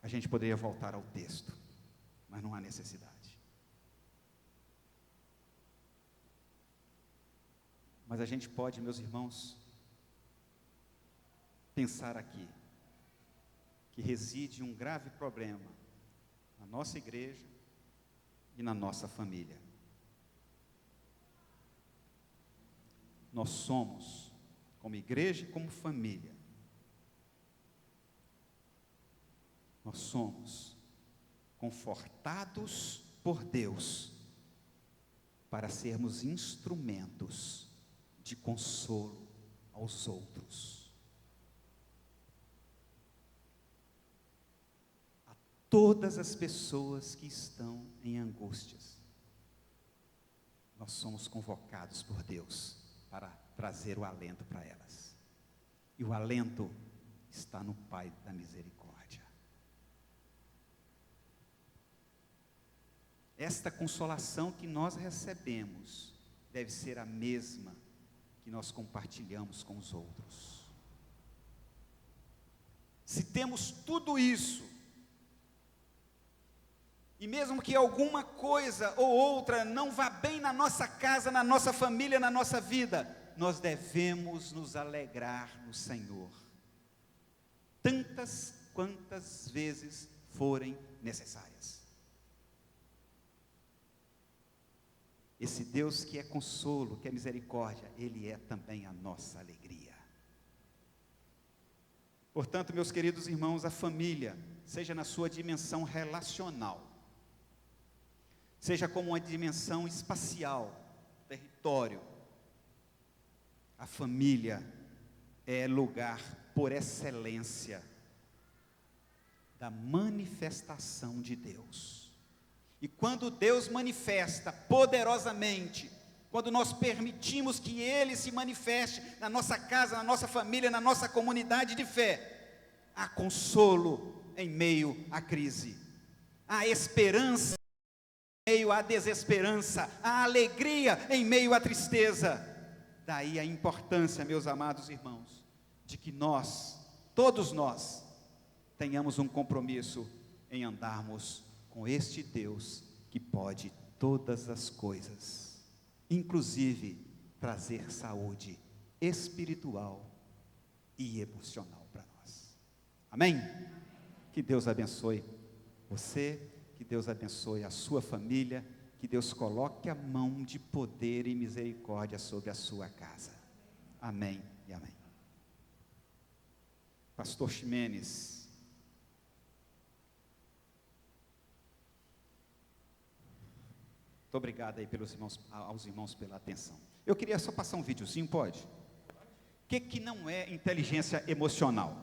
Speaker 2: A gente poderia voltar ao texto, mas não há necessidade. Mas a gente pode, meus irmãos, pensar aqui, que reside um grave problema na nossa igreja e na nossa família. Nós somos, como igreja e como família, nós somos confortados por Deus para sermos instrumentos de consolo aos outros. A todas as pessoas que estão em angústias, nós somos convocados por Deus para trazer o alento para elas. E o alento está no Pai da misericórdia. Esta consolação que nós recebemos deve ser a mesma que nós compartilhamos com os outros. Se temos tudo isso, e mesmo que alguma coisa ou outra não vá bem na nossa casa, na nossa família, na nossa vida, nós devemos nos alegrar no Senhor, tantas quantas vezes forem necessárias. Esse Deus que é consolo, que é misericórdia, Ele é também a nossa alegria. Portanto, meus queridos irmãos, a família, seja na sua dimensão relacional, seja como uma dimensão espacial, território, a família é lugar por excelência da manifestação de Deus. E quando Deus manifesta poderosamente, quando nós permitimos que Ele se manifeste na nossa casa, na nossa família, na nossa comunidade de fé, há consolo em meio à crise, há esperança em meio à desesperança, há alegria em meio à tristeza. Daí a importância, meus amados irmãos, de que nós, todos nós, tenhamos um compromisso em andarmos com este Deus que pode todas as coisas, inclusive trazer saúde espiritual e emocional para nós. Amém? Que Deus abençoe você, que Deus abençoe a sua família, que Deus coloque a mão de poder e misericórdia sobre a sua casa. Amém e amém. Pastor Ximenes. Muito obrigado aí aos irmãos pela atenção. Eu queria só passar um videozinho, pode? O que não é inteligência emocional?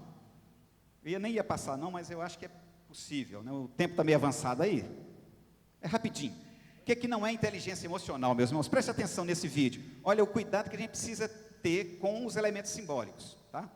Speaker 2: Eu nem ia passar não, mas eu acho que é possível, né? O tempo está meio avançado aí. É rapidinho. O que não é inteligência emocional, meus irmãos? Preste atenção nesse vídeo. Olha o cuidado que a gente precisa ter com os elementos simbólicos, tá?